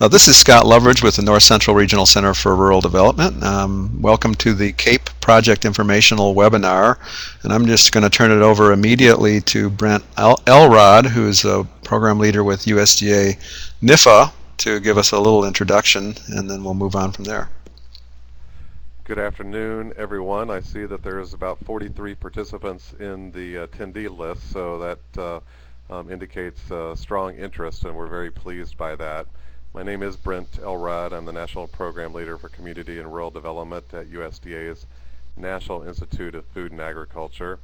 This is Scott Loveridge with the North Central Regional Center for Rural Development. Welcome to the CAPE Project Informational webinar, and I'm just going to turn it over immediately to Brent Elrod, who is a program leader with USDA NIFA, to give us a little introduction, and then we'll move on from there. Good afternoon, everyone. I see that there's about 43 participants in the attendee list, so that indicates strong interest, and we're very pleased by that. My name is Brent Elrod. I'm the National Program Leader for Community and Rural Development at USDA's National Institute of Food and Agriculture.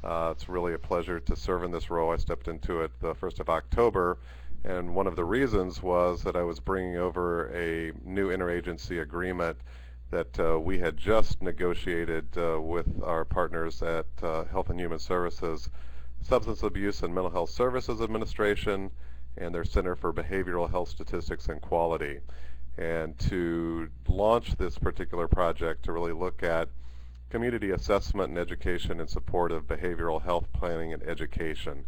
It's really a pleasure to serve in this role. I stepped into it the 1st of October, and one of the reasons was that I was bringing over a new interagency agreement that we had just negotiated with our partners at Health and Human Services, Substance Abuse and Mental Health Services Administration, and their Center for Behavioral Health Statistics and Quality. And to launch this particular project to really look at community assessment and education in support of behavioral health planning and education.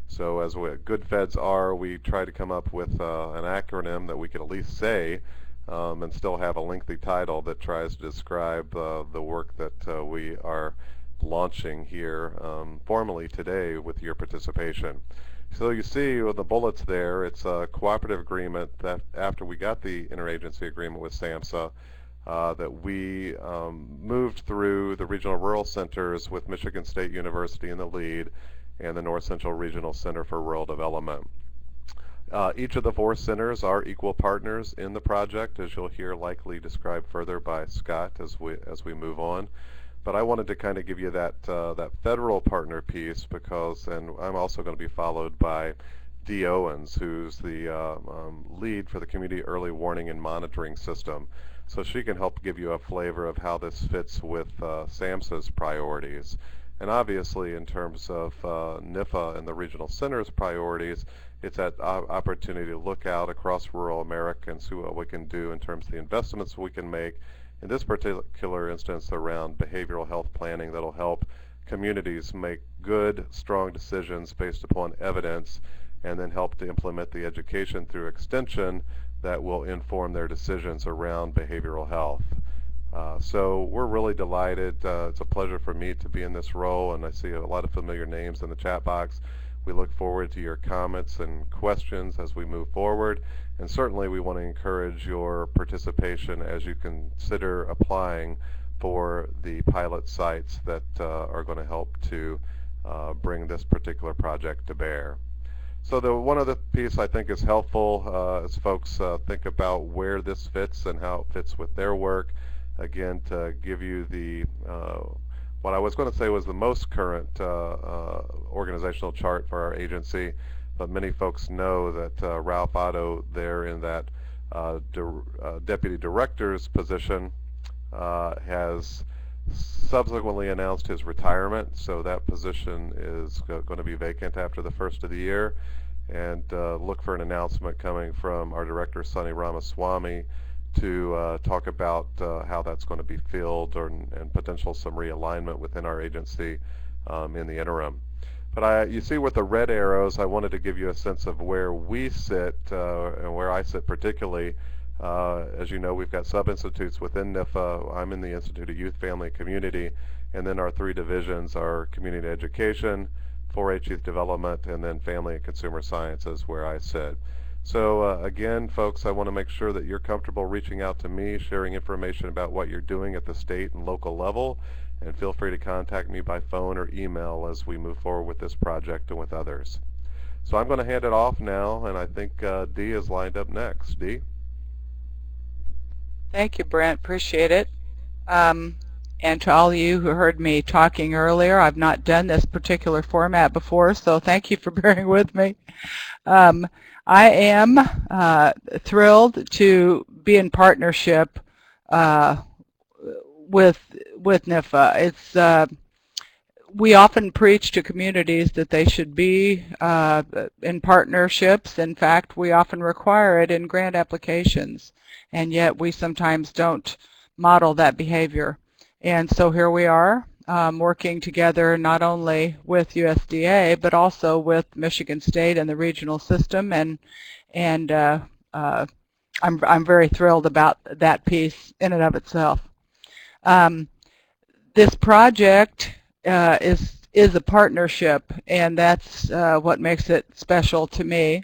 So as good feds are, we try to come up with an acronym that we can at least say and still have a lengthy title that tries to describe the work that we are launching here formally today with your participation. So you see with the bullets there, it's a cooperative agreement that after we got the interagency agreement with SAMHSA, that we moved through the regional rural centers with Michigan State University in the lead and the North Central Regional Center for Rural Development. Each of the 4 centers are equal partners in the project, as you'll hear likely described further by Scott as we move on. But I wanted to kind of give you that federal partner piece because, and I'm also going to be followed by Dee Owens, who's the lead for the Community Early Warning and Monitoring System. So she can help give you a flavor of how this fits with SAMHSA's priorities. And obviously in terms of NIFA and the regional center's priorities, it's that opportunity to look out across rural America and see what we can do in terms of the investments we can make in this particular instance around behavioral health planning that'll help communities make good, strong decisions based upon evidence and then help to implement the education through extension that will inform their decisions around behavioral health. So we're really delighted. It's a pleasure for me to be in this role, and I see a lot of familiar names in the chat box. We look forward to your comments and questions as we move forward, and certainly we want to encourage your participation as you consider applying for the pilot sites that are going to help to bring this particular project to bear. So one other piece I think is helpful as folks think about where this fits and how it fits with their work. Again, to give you the what I was going to say was the most current organizational chart for our agency, but many folks know that Ralph Otto there in that deputy director's position has subsequently announced his retirement, so that position is going to be vacant after the first of the year, and look for an announcement coming from our director Sunny Ramaswamy to talk about how that's going to be filled and potential some realignment within our agency in the interim. But you see with the red arrows, I wanted to give you a sense of where we sit and where I sit particularly. As you know, we've got sub-institutes within NIFA. I'm in the Institute of Youth, Family, and Community, and then our 3 divisions are Community Education, 4-H Youth Development, and then Family and Consumer Sciences where I sit. So again, folks, I want to make sure that you're comfortable reaching out to me, sharing information about what you're doing at the state and local level, and feel free to contact me by phone or email as we move forward with this project and with others. So I'm going to hand it off now, and I think Dee is lined up next. Dee? Thank you, Brent. Appreciate it. And to all of you who heard me talking earlier, I've not done this particular format before, so thank you for bearing with me. I am thrilled to be in partnership with NIFA. It's we often preach to communities that they should be in partnerships. In fact, we often require it in grant applications, and yet we sometimes don't model that behavior. And so here we are working together not only with USDA but also with Michigan State and the regional system and I'm very thrilled about that piece in and of itself. This project is a partnership, and that's what makes it special to me.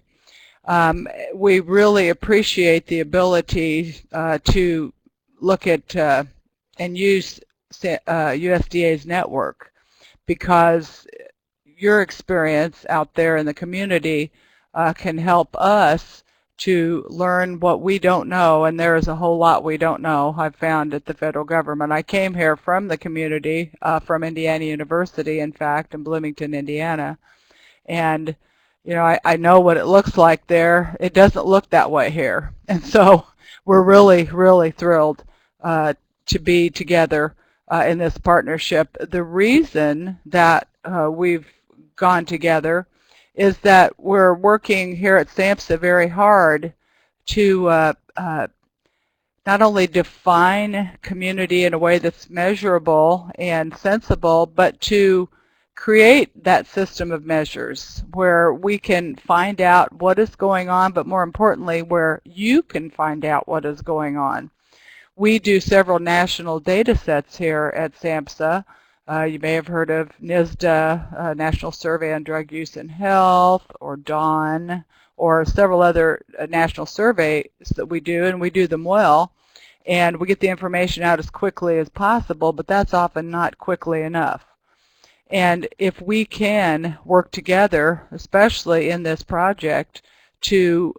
We really appreciate the ability to look at and use USDA's network, because your experience out there in the community can help us to learn what we don't know, and there is a whole lot we don't know, I've found, at the federal government. I came here from the community, from Indiana University, in fact, in Bloomington, Indiana, and you know, I know what it looks like there. It doesn't look that way here, and so we're really, really thrilled to be together in this partnership. The reason that we've gone together is that we're working here at SAMHSA very hard to not only define community in a way that's measurable and sensible, but to create that system of measures where we can find out what is going on, but more importantly, where you can find out what is going on. We do several national data sets here at SAMHSA. You may have heard of NSDA, National Survey on Drug Use and Health, or DAWN, or several other national surveys that we do, and we do them well. And we get the information out as quickly as possible, but that's often not quickly enough. And if we can work together, especially in this project, to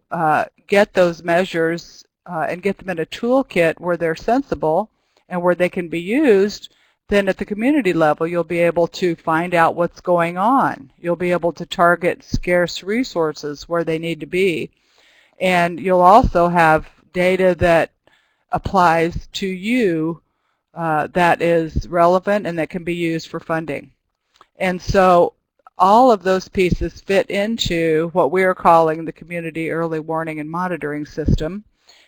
get those measures and get them in a toolkit where they're sensible and where they can be used, then at the community level you'll be able to find out what's going on. You'll be able to target scarce resources where they need to be. And you'll also have data that applies to you that is relevant and that can be used for funding. And so all of those pieces fit into what we are calling the Community Early Warning and Monitoring System,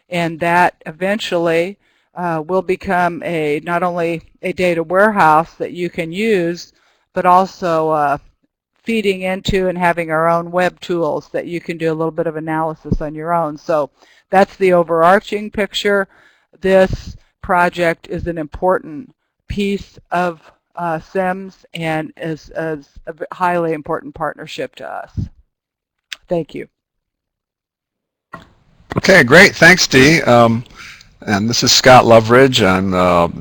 and that eventually will become not only a data warehouse that you can use, but also feeding into and having our own web tools that you can do a little bit of analysis on your own. So that's the overarching picture. This project is an important piece of SIMS and is a highly important partnership to us. Thank you. Okay, great. Thanks, Dee. And this is Scott Loveridge. I'm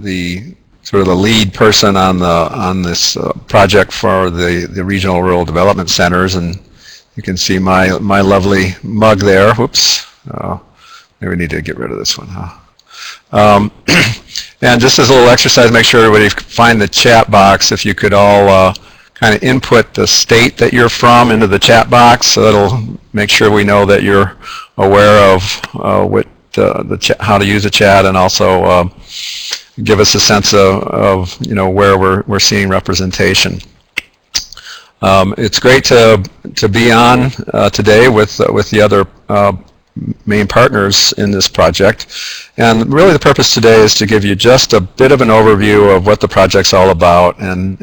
the sort of the lead person on this project for the regional rural development centers, and you can see my lovely mug there. Whoops. Maybe we need to get rid of this one, huh? And just as a little exercise, make sure everybody find the chat box. If you could all kind of input the state that you're from into the chat box, so that'll make sure we know that you're aware of how to use the chat, and also give us a sense of you know, where we're seeing representation. It's great to be on today with the other main partners in this project, and really the purpose today is to give you just a bit of an overview of what the project's all about, and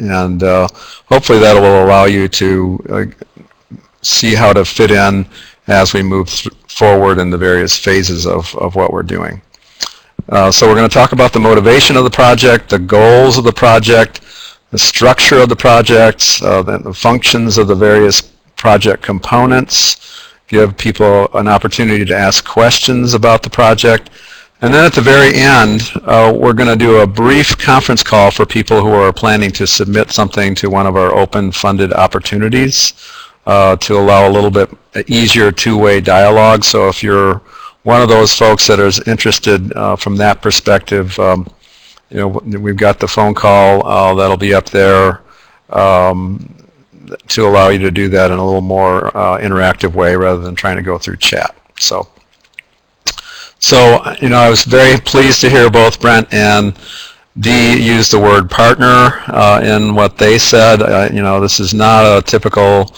hopefully that will allow you to see how to fit in as we move forward in the various phases of what we're doing. So we're going to talk about the motivation of the project, the goals of the project, the structure of the project, the functions of the various project components, give people an opportunity to ask questions about the project. And then at the very end, we're going to do a brief conference call for people who are planning to submit something to one of our open funded opportunities to allow a little bit easier two-way dialogue. So if you're one of those folks that is interested from that perspective, you know, we've got the phone call that'll be up there to allow you to do that in a little more interactive way rather than trying to go through chat. So you know, I was very pleased to hear both Brent and Dee use the word partner in what they said. You know, this is not a typical,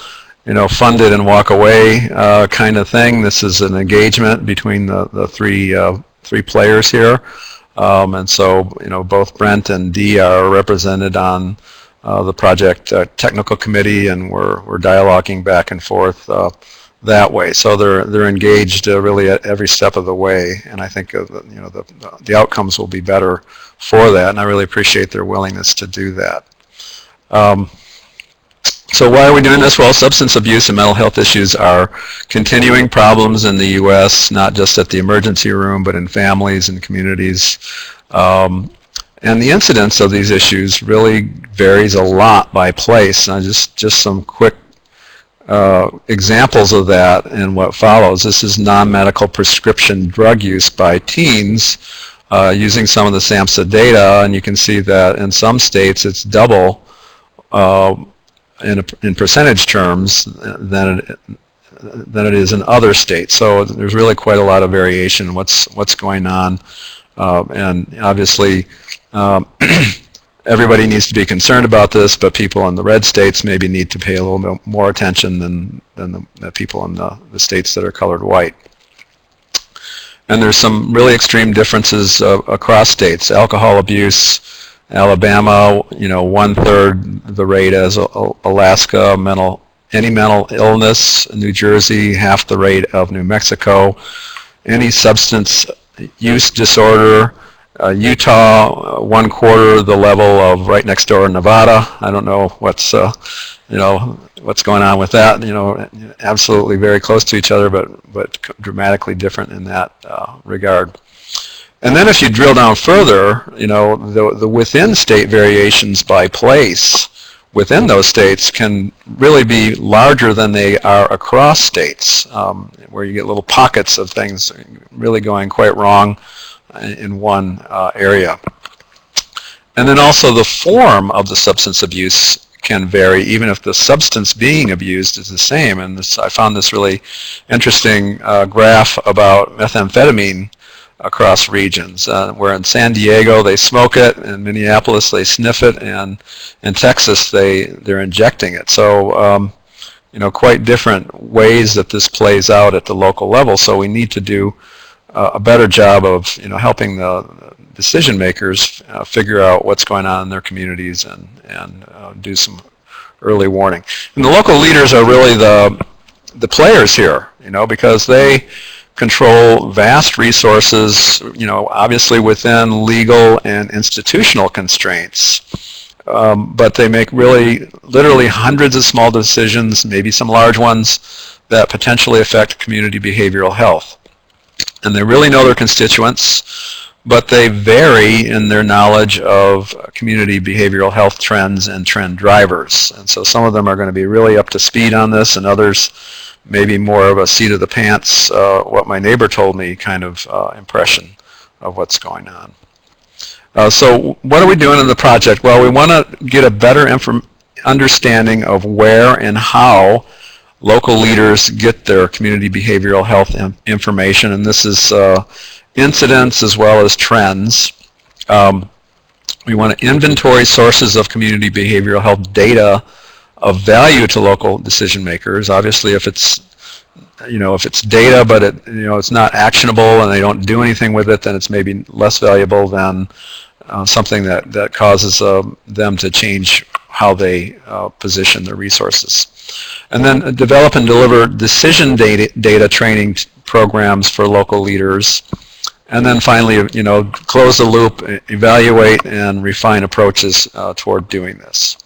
you know, fund it and walk away kind of thing. This is an engagement between the three players here, and so, you know, both Brent and Dee are represented on the project technical committee, and we're dialoguing back and forth that way. So they're engaged really at every step of the way, and I think the outcomes will be better for that. And I really appreciate their willingness to do that. So why are we doing this? Well, substance abuse and mental health issues are continuing problems in the U.S., not just at the emergency room, but in families and communities. And the incidence of these issues really varies a lot by place. And just some quick examples of that in what follows. This is non-medical prescription drug use by teens using some of the SAMHSA data, and you can see that in some states it's double in percentage terms than it is in other states. So there's really quite a lot of variation in what's going on, and obviously everybody needs to be concerned about this, but people in the red states maybe need to pay a little bit more attention than the people in the states that are colored white. And there's some really extreme differences across states. Alcohol abuse, Alabama, 1/3 the rate as Alaska. Any mental illness, New Jersey, half the rate of New Mexico. Any substance use disorder, Utah, 1/4 the level of right next door Nevada. I don't know what's going on with that. Absolutely very close to each other, but dramatically different in that regard. And then if you drill down further, the within state variations by place within those states can really be larger than they are across states, where you get little pockets of things really going quite wrong in one area. And then also the form of the substance abuse can vary, even if the substance being abused is the same. And I found this really interesting graph about methamphetamine across regions, where in San Diego they smoke it, in Minneapolis they sniff it, and in Texas they're injecting it. So quite different ways that this plays out at the local level. So we need to do a better job of helping the decision makers figure out what's going on in their communities and do some early warning. And the local leaders are really the players here, because they control vast resources, obviously within legal and institutional constraints. But they make really literally hundreds of small decisions, maybe some large ones, that potentially affect community behavioral health. And they really know their constituents, but they vary in their knowledge of community behavioral health trends and trend drivers. And so some of them are going to be really up to speed on this, and others maybe more of a seat of the pants, what my neighbor told me kind of impression of what's going on. So what are we doing in the project? Well, we want to get a better understanding of where and how local leaders get their community behavioral health information, and this is incidents as well as trends. We want to inventory sources of community behavioral health data of value to local decision makers. Obviously, if it's data but it's not actionable and they don't do anything with it, then it's maybe less valuable than something that causes them to change how they position their resources. And then develop and deliver decision data training programs for local leaders. And then finally, close the loop, evaluate, and refine approaches toward doing this.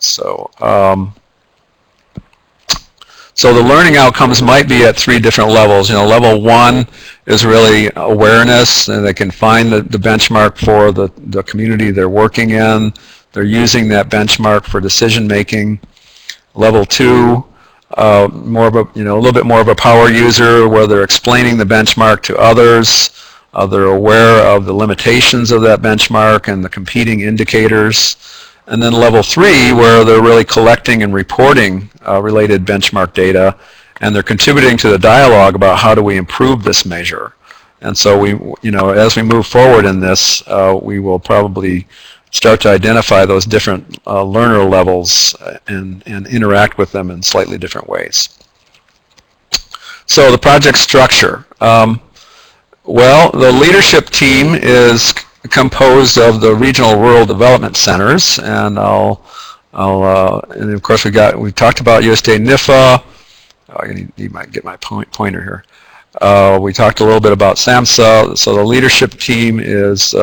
So, so the learning outcomes might be at 3 different levels. Level 1 is really awareness, and they can find the benchmark for the community they're working in. They're using that benchmark for decision making. Level 2, more of a little bit more of a power user, where they're explaining the benchmark to others. They're aware of the limitations of that benchmark and the competing indicators. And then level 3, where they're really collecting and reporting related benchmark data, and they're contributing to the dialogue about how do we improve this measure. And so we, as we move forward in this, we will probably start to identify those different learner levels and interact with them in slightly different ways. So the project structure. Well, the leadership team is composed of the regional rural development centers, and and of course we talked about USDA NIFA, You might get my pointer here. We talked a little bit about SAMHSA. So the leadership team is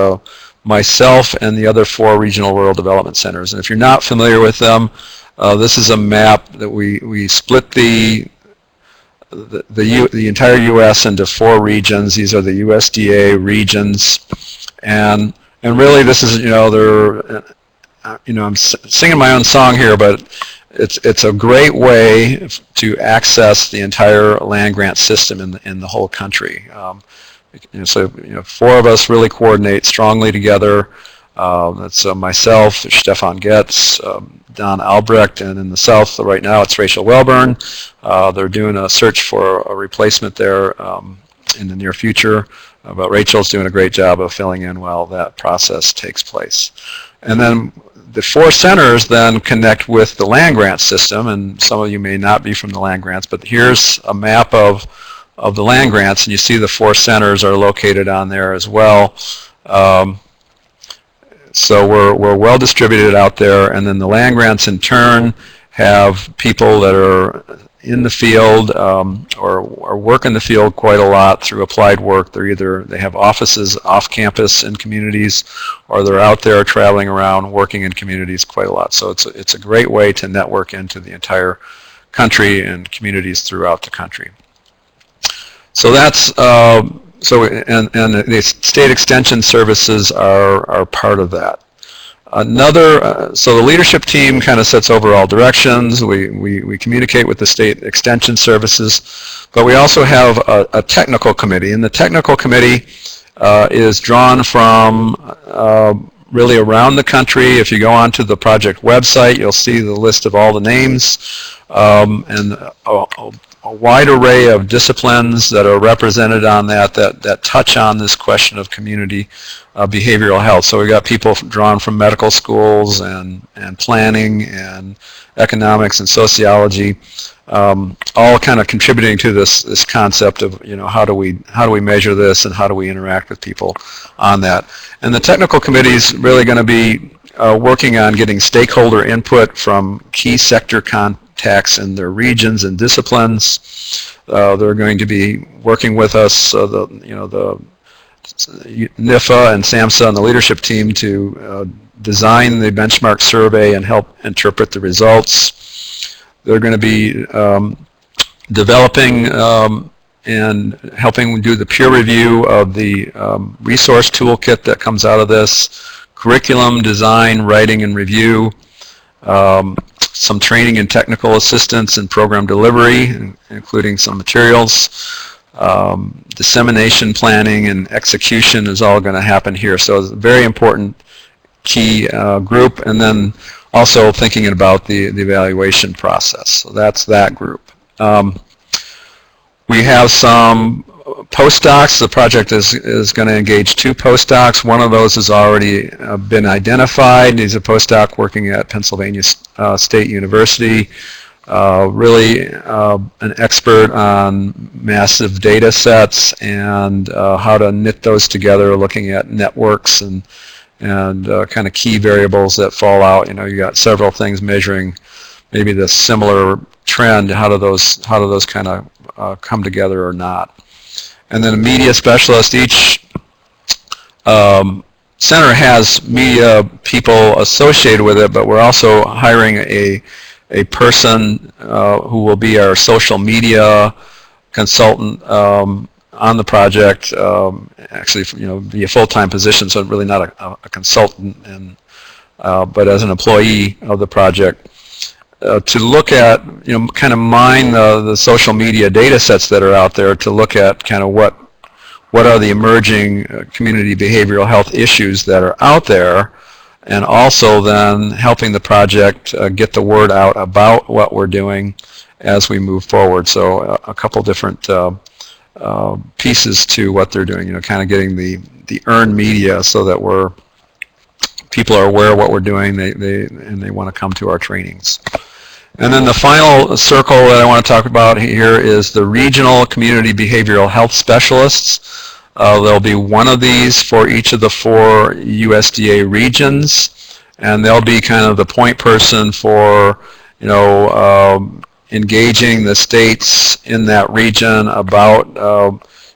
myself and the other 4 regional rural development centers. And if you're not familiar with them, this is a map that we split the entire U.S. into 4 regions. These are the USDA regions, and really this is, I'm singing my own song here, but it's a great way to access the entire land grant system in the whole country. So 4 of us really coordinate strongly together. That's myself, Stefan Getz, Don Albrecht, and in the south right now it's Rachel Welburn. They're doing a search for a replacement there in the near future, but Rachel's doing a great job of filling in while that process takes place. And then the 4 centers then connect with the land grant system, and some of you may not be from the land grants, but here's a map of the land grants, and you see the 4 centers are located on there as well. So we're well distributed out there, and then the land grants in turn have people that are in the field or work in the field quite a lot through applied work. They have offices off campus in communities, or they're out there traveling around working in communities quite a lot. So it's a great way to network into the entire country and communities throughout the country. So that's and the state extension services are part of that. So the leadership team kind of sets overall directions. We communicate with the state extension services, but we also have a technical committee, and the technical committee is drawn from really around the country. If you go onto the project website, you'll see the list of all the names and a wide array of disciplines that are represented on that touch on this question of community behavioral health. So we got people drawn from medical schools and planning and economics and sociology, all kind of contributing to this concept of how do we measure this and how do we interact with people on that. And the technical committee is really going to be working on getting stakeholder input from key sector contacts in their regions and disciplines. They're going to be working with us, the NIFA and SAMHSA and the leadership team to design the benchmark survey and help interpret the results. They're going to be developing and helping do the peer review of the resource toolkit that comes out of this, curriculum design, writing, and review, some training and technical assistance and program delivery, including some materials. Dissemination planning and execution is all going to happen here. So it's a very important key group, and then also thinking about the evaluation process. So that's that group. We have some postdocs. The project is going to engage 2 postdocs. One of those has already been identified. He's a postdoc working at Pennsylvania State University. Really an expert on massive data sets and how to knit those together, looking at networks and kind of key variables that fall out. You got several things measuring maybe the similar trend. How do those kind of come together or not? And then a media specialist. Each center has media people associated with it, but we're also hiring a person who will be our social media consultant on the project. Actually, be a full-time position, so really not a consultant, but as an employee of the project, to look at, kind of mine the social media data sets that are out there, to look at kind of what are the emerging community behavioral health issues that are out there, and also then helping the project get the word out about what we're doing as we move forward. So a couple different pieces to what they're doing, kind of getting the earned media so that people are aware of what we're doing, and they want to come to our trainings. And then the final circle that I want to talk about here is the regional community behavioral health specialists. There'll be one of these for each of the 4 USDA regions, and they'll be kind of the point person for, engaging the states in that region about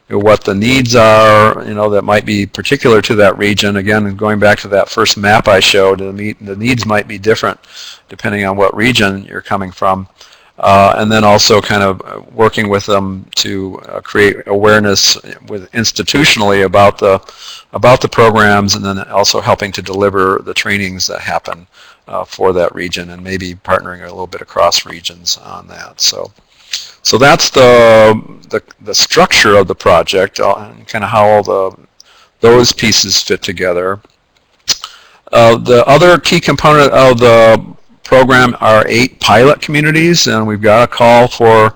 what the needs are, that might be particular to that region. Again, going back to that first map I showed, the needs might be different depending on what region you're coming from. And then also kind of working with them to create awareness institutionally about the programs, and then also helping to deliver the trainings that happen for that region, and maybe partnering a little bit across regions on that. So that's the structure of the project, and kind of how all those pieces fit together. The other key component of the program are 8 pilot communities, and we've got a call for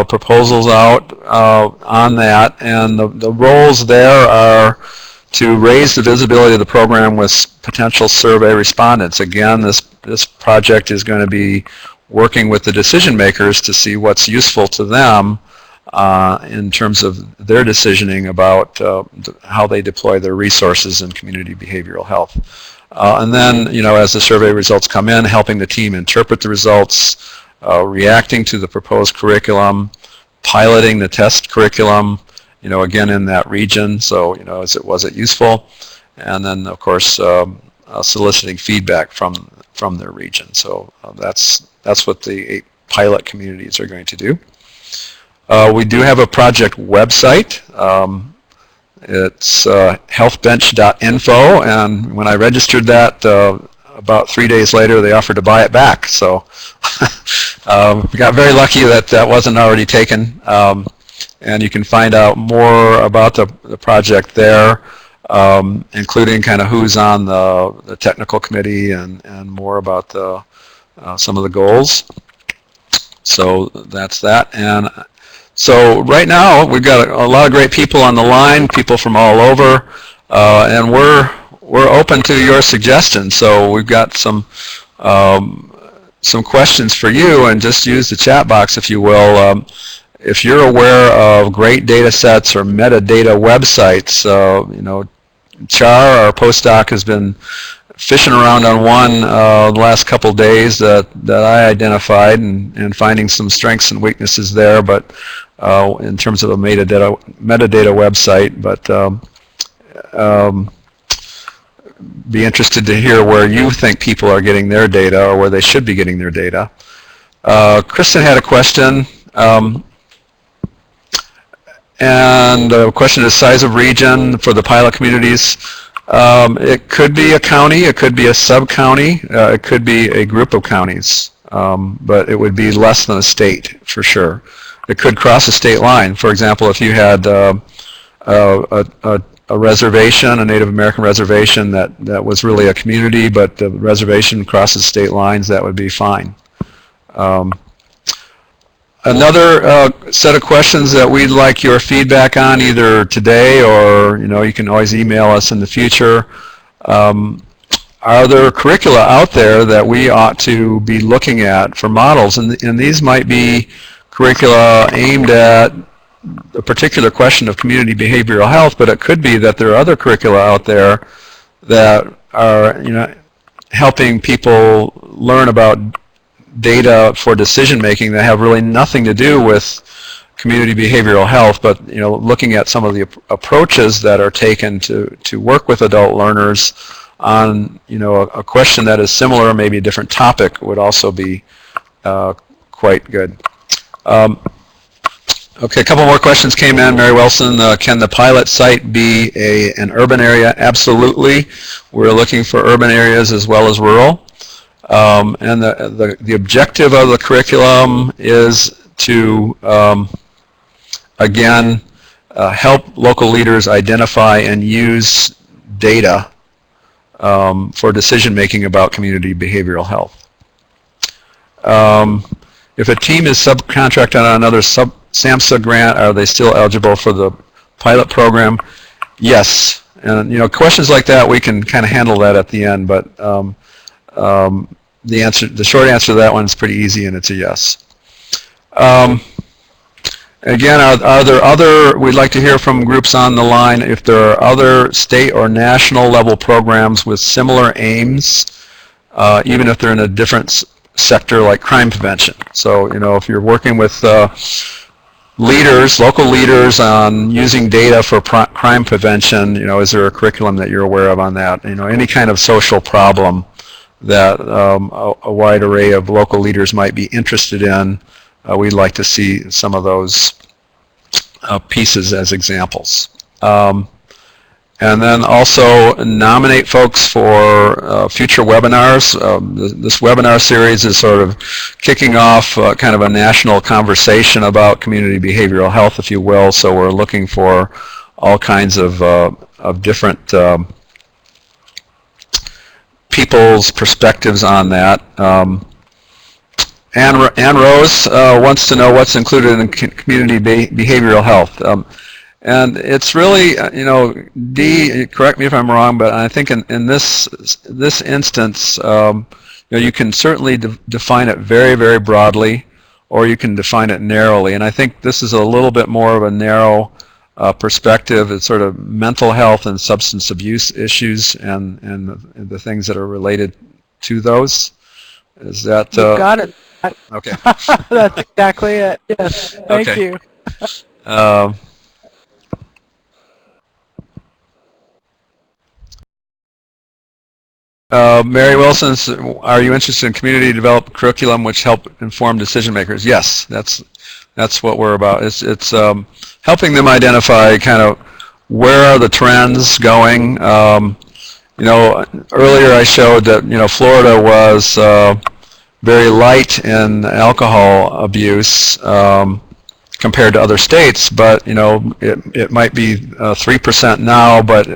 proposals out on that. And the roles there are to raise the visibility of the program with potential survey respondents. Again, this project is going to be working with the decision makers to see what's useful to them in terms of their decisioning about how they deploy their resources in community behavioral health. And then, as the survey results come in, helping the team interpret the results, reacting to the proposed curriculum, piloting the test curriculum, again in that region. So, was it useful? And then, of course, soliciting feedback from their region. So that's what the 8 pilot communities are going to do. We do have a project website. It's healthbench.info, and when I registered that, about 3 days later, they offered to buy it back. So we got very lucky that wasn't already taken. And you can find out more about the project there, including kind of who's on the technical committee and more about some of the goals. So that's that. And so right now we've got a lot of great people on the line, people from all over, and we're open to your suggestions. So we've got some questions for you, and just use the chat box if you will. If you're aware of great data sets or metadata websites, Char, our postdoc, has been fishing around on one the last couple of days that I identified, and finding some strengths and weaknesses there, but in terms of a metadata website. But be interested to hear where you think people are getting their data, or where they should be getting their data. Kristen had a question. And the question is size of region for the pilot communities. It could be a county, it could be a sub-county, it could be a group of counties, but it would be less than a state for sure. It could cross a state line. For example, if you had a reservation, a Native American reservation that was really a community, but the reservation crosses state lines, that would be fine. Another set of questions that we'd like your feedback on, either today or you can always email us in the future. Are there curricula out there that we ought to be looking at for models? And these might be curricula aimed at a particular question of community behavioral health, but it could be that there are other curricula out there that are helping people learn about data for decision making that have really nothing to do with community behavioral health, but looking at some of the approaches that are taken to work with adult learners on a question that is similar, maybe a different topic, would also be quite good. Okay, a couple more questions came in. Mary Wilson, can the pilot site be an urban area? Absolutely. We're looking for urban areas as well as rural. And the objective of the curriculum is to, again, help local leaders identify and use data for decision making about community behavioral health. If a team is subcontracted on another SAMHSA grant, are they still eligible for the pilot program? Yes. And questions like that, we can kind of handle that at the end, but the short answer to that one is pretty easy, and it's a yes. Again, are there other, we'd like to hear from groups on the line if there are other state or national level programs with similar aims, even if they're in a different sector like crime prevention. So, if you're working with leaders, local leaders on using data for crime prevention, is there a curriculum that you're aware of on that? Any kind of social problem that a wide array of local leaders might be interested in, we'd like to see some of those pieces as examples. And then also nominate folks for future webinars. This webinar series is sort of kicking off kind of a national conversation about community behavioral health, if you will. So we're looking for all kinds of different people's perspectives on that. Ann Rose wants to know what's included in community behavioral health. And it's really, Dee, correct me if I'm wrong, but I think in this instance, you can certainly define it very, very broadly, or you can define it narrowly. And I think this is a little bit more of a narrow perspective. It's sort of mental health and substance abuse issues and the things that are related to those. Is that? You got it. Okay. That's exactly it. Yes. Thank you. Mary Wilson, are you interested in community developed curriculum which help inform decision makers? Yes, that's what we're about. It's helping them identify kind of where are the trends going. Earlier I showed that Florida was very light in alcohol abuse compared to other states, but it might be 3% now, but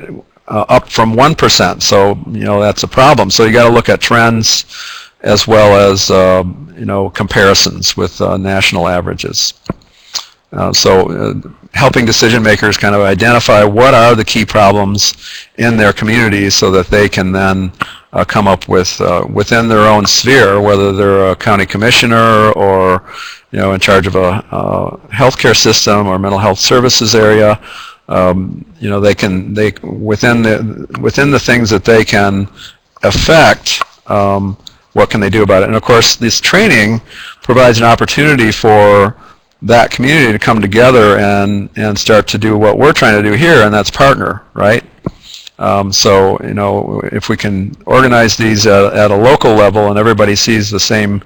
up from 1%, so that's a problem. So you got to look at trends as well as comparisons with national averages. Helping decision makers kind of identify what are the key problems in their communities so that they can then come up with within their own sphere, whether they're a county commissioner or in charge of a healthcare system or mental health services area. They within the things that they can affect, what can they do about it? And of course, this training provides an opportunity for that community to come together and start to do what we're trying to do here, and that's partner, right? If we can organize these at a local level and everybody sees the same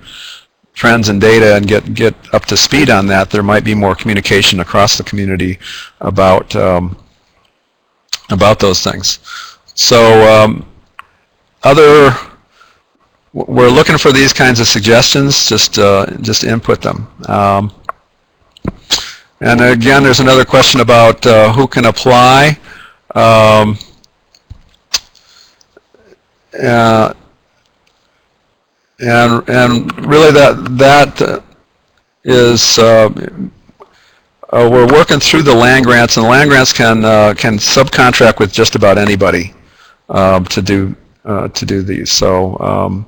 trends and data and get up to speed on that, there might be more communication across the community about those things. So we're looking for these kinds of suggestions. Just input them. And again, there's another question about who can apply. And really that is we're working through the land grants, and the land grants can subcontract with just about anybody to do these. So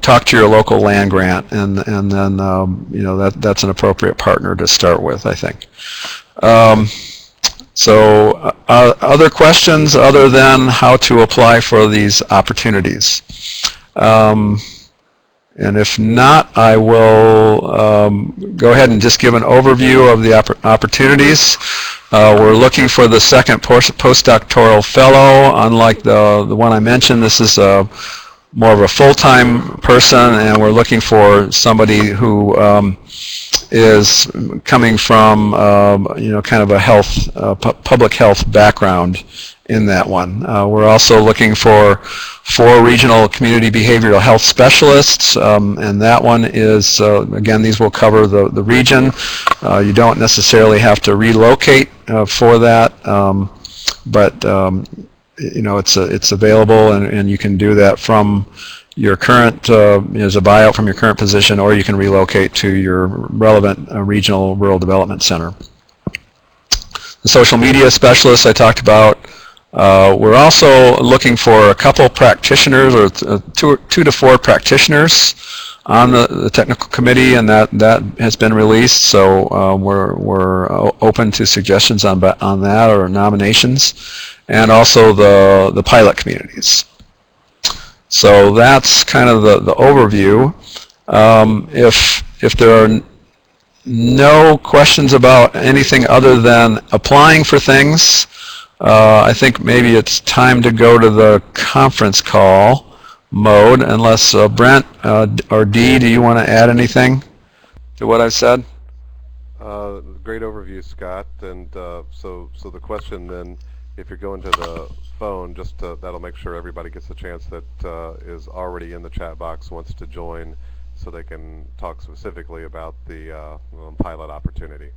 talk to your local land grant, and then that's an appropriate partner to start with, I think. Other questions other than how to apply for these opportunities? And if not, I will go ahead and just give an overview of the opportunities. We're looking for the second postdoctoral fellow. Unlike the one I mentioned, this is more of a full-time person, and we're looking for somebody who is coming from kind of a public health background in that one. We're also looking for 4 regional community behavioral health specialists, and that one is, again, these will cover the region. You don't necessarily have to relocate for that, but it's available, and you can do that from your current, as a buyout from your current position, or you can relocate to your relevant regional rural development center. The social media specialists I talked about. We're also looking for a couple practitioners, or 2 to 4 practitioners on the technical committee, and that has been released. So we're open to suggestions on that, or nominations, and also the pilot communities. So that's kind of the overview. If there are no questions about anything other than applying for things, I think maybe it's time to go to the conference call mode, unless Brent or Dee, do you want to add anything to what I've said? Great overview, Scott. And so the question then, if you're going to the phone, just that'll make sure everybody gets a chance that is already in the chat box, wants to join, so they can talk specifically about the pilot opportunity.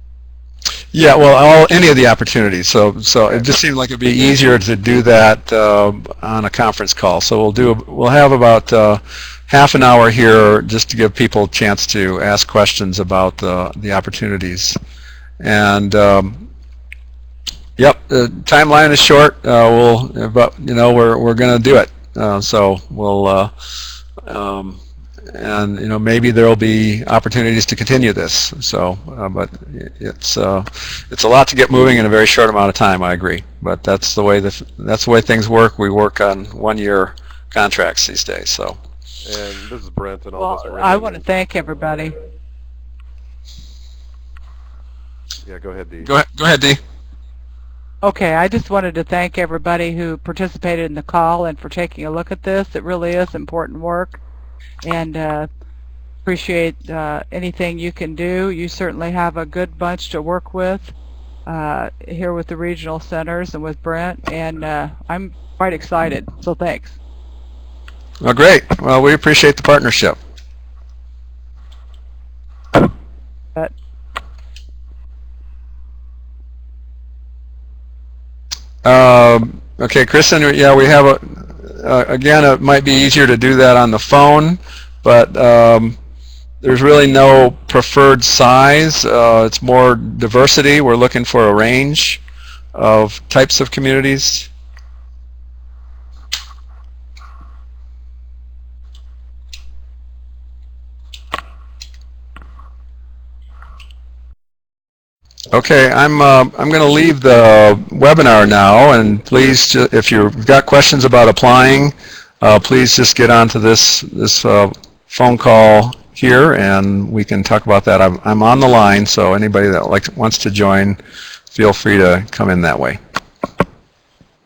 Yeah, well, any of the opportunities. So Okay. it just seemed like it'd be easier to do that on a conference call. So we'll have about half an hour here just to give people a chance to ask questions about the opportunities. And yep, the timeline is short. But we're going to do it. So we'll. And maybe there will be opportunities to continue this. So, but it's a lot to get moving in a very short amount of time. I agree, but that's the way things work. We work on 1-year contracts these days. So. And this is Brent, and Well, I want to thank everybody. Yeah, go ahead, Dee. Go ahead, Dee. Okay, I just wanted to thank everybody who participated in the call and for taking a look at this. It really is important work, and appreciate anything you can do. You certainly have a good bunch to work with here with the regional centers and with Brent, and I'm quite excited, so thanks. Well, great. Well, we appreciate the partnership. Okay, Kristen, yeah, we have again, it might be easier to do that on the phone, but there's really no preferred size. It's more diversity. We're looking for a range of types of communities. Okay, I'm going to leave the webinar now, and please, if you've got questions about applying, please just get onto this phone call here, and we can talk about that. I'm on the line, so anybody that wants to join, feel free to come in that way.